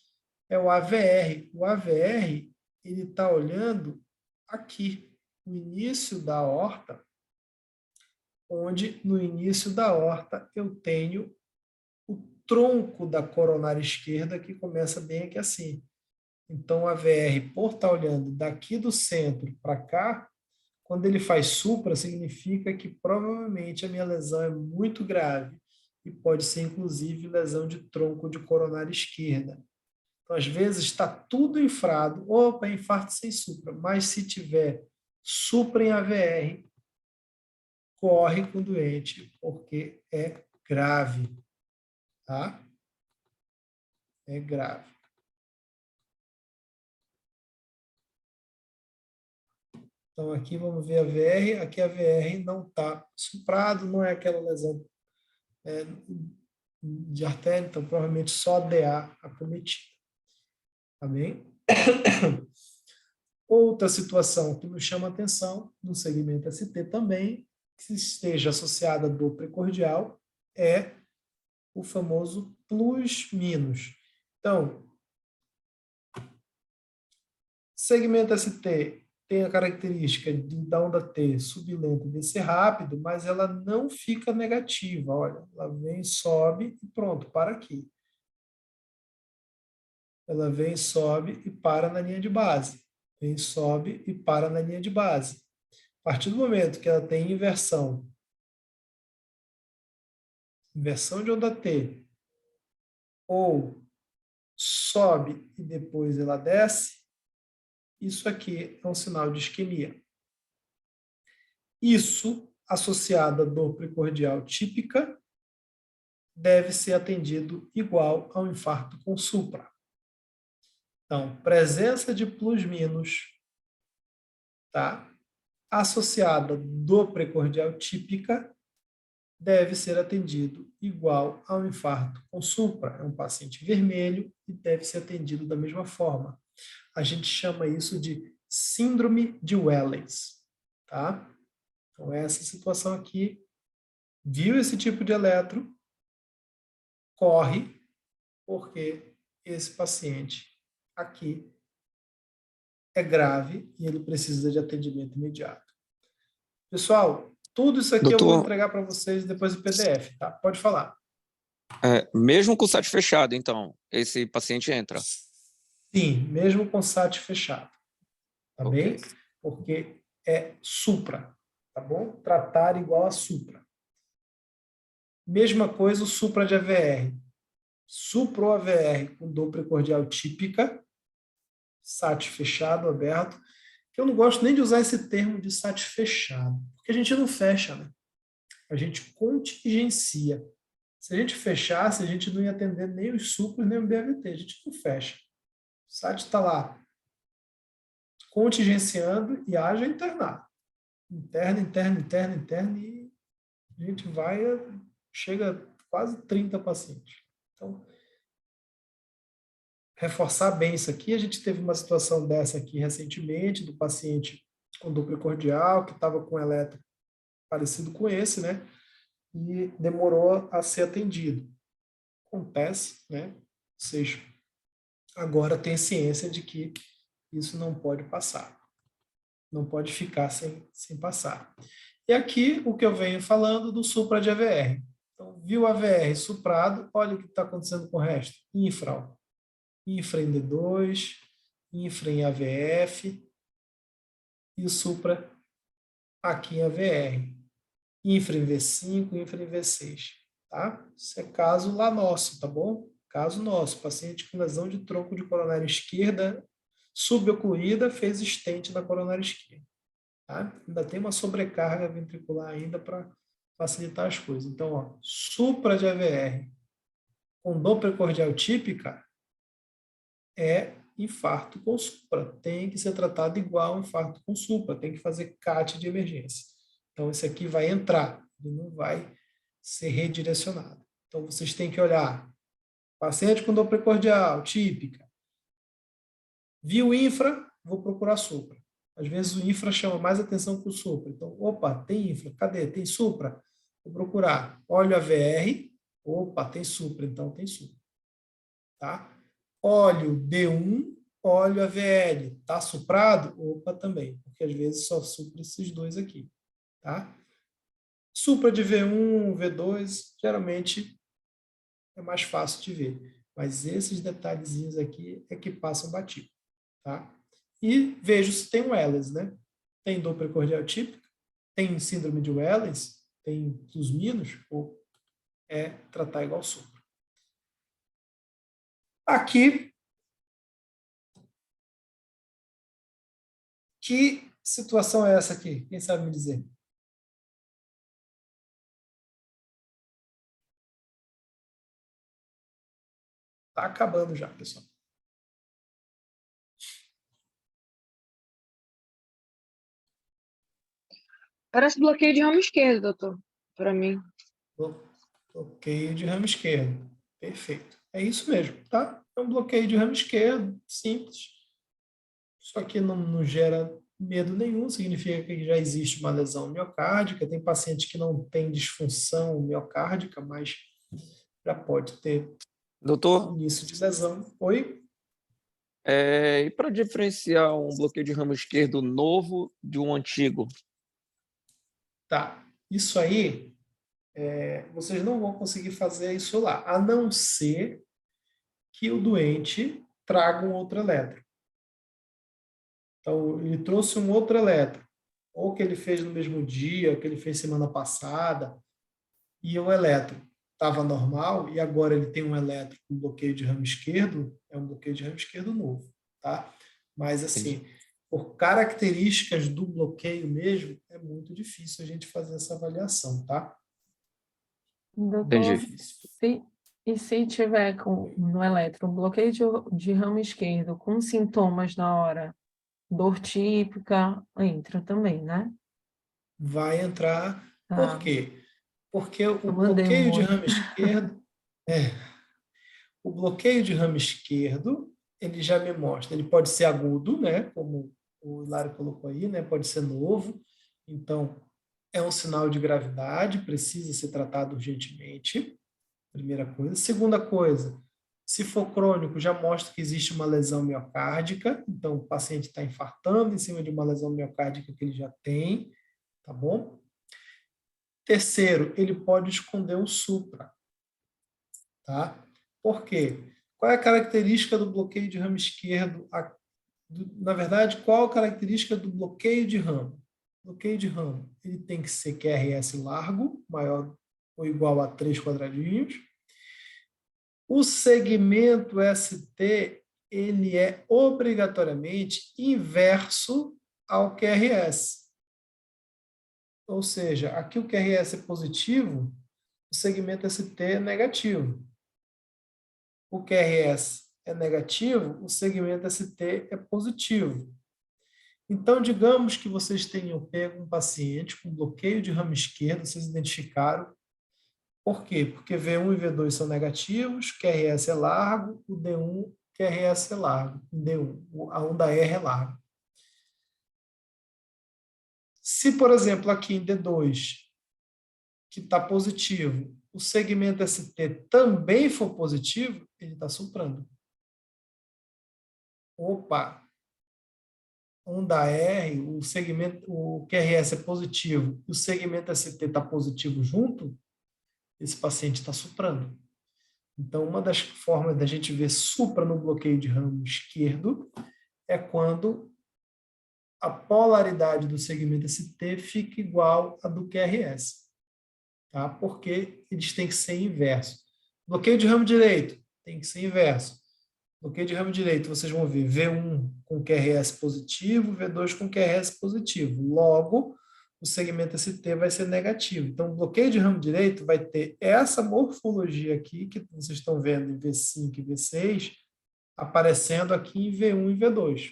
é o AVR. O AVR, ele está olhando aqui, o início da aorta onde no início da aorta eu tenho o tronco da coronária esquerda que começa bem aqui assim. Então, a VR, por estar olhando daqui do centro para cá, quando ele faz supra, significa que provavelmente a minha lesão é muito grave e pode ser, inclusive, lesão de tronco de coronária esquerda. Então, às vezes, está tudo infrado. Opa, infarto sem supra. Mas se tiver supra em AVR, corre com o doente, porque é grave. Tá? É grave. Então, aqui vamos ver a VR. Aqui a VR não está suprado, não é aquela lesão de artéria, então provavelmente só DA acometida. Tá bem? Outra situação que nos chama atenção no segmento ST também, que esteja associada à dor precordial, é o famoso plus-minus. Então, segmento ST tem a característica da onda T subir lento e descer rápido, mas ela não fica negativa. Olha, ela vem, sobe e pronto, para aqui. Ela vem, sobe e para na linha de base. Vem, sobe e para na linha de base. A partir do momento que ela tem inversão de onda T, ou sobe e depois ela desce, isso aqui é um sinal de isquemia. Isso, associado à dor precordial típica, deve ser atendido igual ao infarto com supra. Então, presença de plus-minus, tá? Associada à dor precordial típica, deve ser atendido igual ao infarto com supra. É um paciente vermelho e deve ser atendido da mesma forma. A gente chama isso de síndrome de Wellens, tá? Então, essa situação aqui, viu esse tipo de eletro, corre, porque esse paciente aqui é grave e ele precisa de atendimento imediato. Pessoal, tudo isso aqui eu vou entregar para vocês depois do PDF, tá? Pode falar. Mesmo com o SAT fechado, então, esse paciente entra? Sim, mesmo com SAT fechado. Tá Ok. bem? Porque é supra, tá bom? Tratar igual a supra. Mesma coisa o supra de AVR. Supro AVR com dor precordial típica, SAT fechado, aberto, que eu não gosto nem de usar esse termo de SAT fechado, porque a gente não fecha, né? A gente contingencia. Se a gente fechasse, a gente não ia atender nem os supros, nem o BAVT, a gente não fecha. O SAT está lá contingenciando e haja internar. Interna, e a gente vai, chega a quase 30 pacientes. Então, reforçar bem isso aqui. A gente teve uma situação dessa aqui recentemente, do paciente com dor precordial, que estava com eletro parecido com esse, né? E demorou a ser atendido. Acontece, né? Vocês agora têm ciência de que isso não pode passar. Não pode ficar sem passar. E aqui o que eu venho falando do supra de AVR. Então, viu AVR suprado, olha o que está acontecendo com o resto. Infra em D2, infra em AVF e o supra aqui em AVR. Infra em V5, infra em V6. Tá? Isso é caso lá nosso, tá bom? Caso nosso. Paciente com lesão de tronco de coronária esquerda subocluída fez stent na coronária esquerda. Tá? Ainda tem uma sobrecarga ventricular ainda para facilitar as coisas. Então, ó, supra de AVR com dor precordial típica é infarto com supra. Tem que ser tratado igual ao infarto com supra. Tem que fazer CAT de emergência. Então, esse aqui vai entrar. Ele não vai ser redirecionado. Então, vocês têm que olhar. Paciente com dor precordial típica. Viu infra, vou procurar supra. Às vezes o infra chama mais atenção que o supra. Então, opa, tem infra. Cadê? Tem supra? Vou procurar. Olho a VR. Opa, tem supra. Então, tem supra. Tá? Olho D1, olho a VL. Tá suprado? Opa, também. Porque às vezes só supra esses dois aqui. Tá? Supra de V1, V2, geralmente é mais fácil de ver. Mas esses detalhezinhos aqui é que passam batido, tá? E vejo se tem um Wellens, né? Tem dor precordial típica, tem síndrome de Wellens, tem dos Minos, ou é tratar igual supra. Aqui, que situação é essa aqui? Quem sabe me dizer? Tá acabando já, pessoal. Parece bloqueio de ramo esquerdo, doutor, para mim. Bloqueio de ramo esquerdo. Perfeito. É isso mesmo, tá? É um bloqueio de ramo esquerdo, simples. Só que não gera medo nenhum, significa que já existe uma lesão miocárdica. Tem paciente que não tem disfunção miocárdica, mas já pode ter Doutor, início de lesão. Oi? e para diferenciar um bloqueio de ramo esquerdo novo de um antigo? Tá. Isso aí, vocês não vão conseguir fazer isso lá, a não ser que o doente traga um outro eletro. Então, ele trouxe um outro eletro, ou que ele fez no mesmo dia, que ele fez semana passada, e o eletro estava normal, e agora ele tem um eletro com bloqueio de ramo esquerdo, é um bloqueio de ramo esquerdo novo, tá? Mas, assim, por características do bloqueio mesmo, é muito difícil a gente fazer essa avaliação, tá? Doutor, Entendi. se tiver no eletro um bloqueio de ramo esquerdo com sintomas na hora, dor típica, entra também, né? Vai entrar, por Tá. quê? Porque o Eu mandei um bloqueio de monte. ramo esquerdo, o bloqueio de ramo esquerdo, ele já me mostra, ele pode ser agudo, né, como o Hilário colocou aí, né, pode ser novo, então é um sinal de gravidade, precisa ser tratado urgentemente, primeira coisa. Segunda coisa, se for crônico, já mostra que existe uma lesão miocárdica, então o paciente está infartando em cima de uma lesão miocárdica que ele já tem, tá bom? Terceiro, ele pode esconder um supra, tá? Por quê? Qual é a característica do bloqueio de ramo esquerdo? Na verdade, qual a característica do bloqueio de ramo? Bloqueio de ramo, ele tem que ser QRS largo, maior ou igual a 3 quadradinhos. O segmento ST, ele é obrigatoriamente inverso ao QRS. Ou seja, aqui o QRS é positivo, o segmento ST é negativo. O QRS é negativo, o segmento ST é positivo. Então, digamos que vocês tenham pego um paciente com bloqueio de ramo esquerdo, vocês identificaram. Por quê? Porque V1 e V2 são negativos, QRS é largo, o D1, QRS é largo, D1, a onda R é larga. Se, por exemplo, aqui em D2, que está positivo, o segmento ST também for positivo, ele está soprando. Opa! Onda R, o QRS é positivo e o segmento ST está positivo junto, esse paciente está soprando. Então, uma das formas da gente ver supra no bloqueio de ramo esquerdo é quando a polaridade do segmento ST fica igual à do QRS, tá? Porque eles têm que ser inversos. Bloqueio de ramo direito tem que ser inverso. Bloqueio de ramo direito, vocês vão ver V1 com QRS positivo, V2 com QRS positivo. Logo, o segmento ST vai ser negativo. Então, o bloqueio de ramo direito vai ter essa morfologia aqui, que vocês estão vendo em V5 e V6, aparecendo aqui em V1 e V2.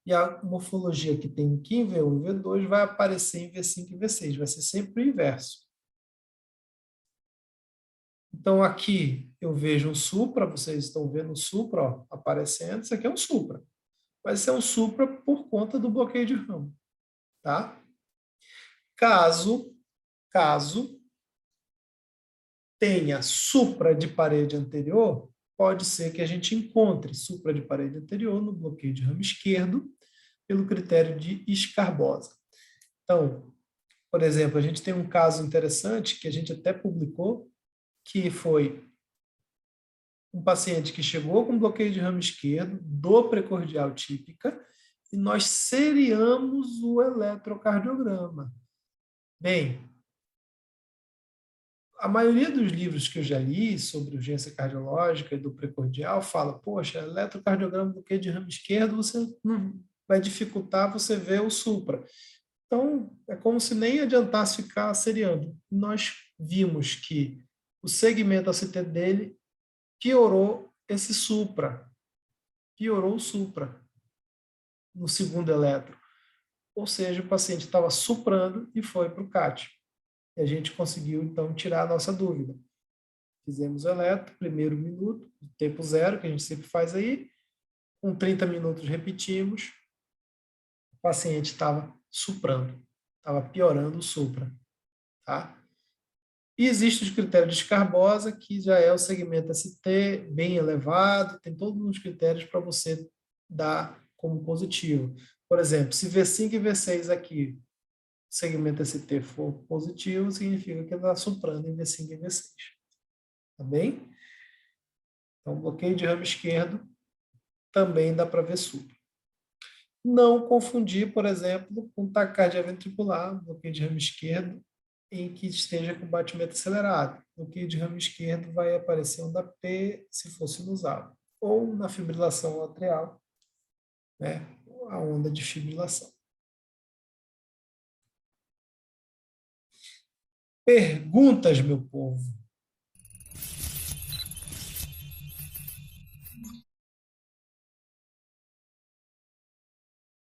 E a morfologia que tem aqui em V1 e V2 vai aparecer em V5 e V6. Vai ser sempre o inverso. Então, aqui eu vejo um supra, vocês estão vendo o supra ó, aparecendo. Isso aqui é um supra. Vai ser um supra por conta do bloqueio de ramo. Tá? Caso tenha supra de parede anterior, pode ser que a gente encontre supra de parede anterior no bloqueio de ramo esquerdo pelo critério de Scarbosa. Então, Por exemplo, a gente tem um caso interessante que a gente até publicou, que foi um paciente que chegou com bloqueio de ramo esquerdo, dor precordial típica, e nós seriamos o eletrocardiograma. Bem, a maioria dos livros que eu já li sobre urgência cardiológica e do precordial fala, poxa, eletrocardiograma, bloqueio de ramo esquerdo, você não vai dificultar você ver o supra. Então, é como se nem adiantasse ficar seriando. Nós vimos que o segmento ACT dele piorou esse supra, piorou o supra no segundo eletro. Ou seja, o paciente estava suprando e foi para o CAT. E a gente conseguiu, então, tirar a nossa dúvida. Fizemos o eletro, primeiro minuto, tempo zero, que a gente sempre faz aí. Com 30 minutos repetimos. O paciente estava suprando, estava piorando o supra. Tá? E existe os critérios de Scarbosa, que já é o segmento ST bem elevado, tem todos os critérios para você dar como positivo. Por exemplo, se V5 e V6 aqui, segmento ST for positivo, significa que está suprando em V5 e V6. Tá bem? Então, bloqueio de ramo esquerdo também dá para ver supra. Não confundir, por exemplo, com taquicardia ventricular, bloqueio de ramo esquerdo, em que esteja com batimento acelerado. Bloqueio de ramo esquerdo vai aparecer onda P se for sinusal, ou na fibrilação atrial, né, a onda de fibrilação. Perguntas, meu povo?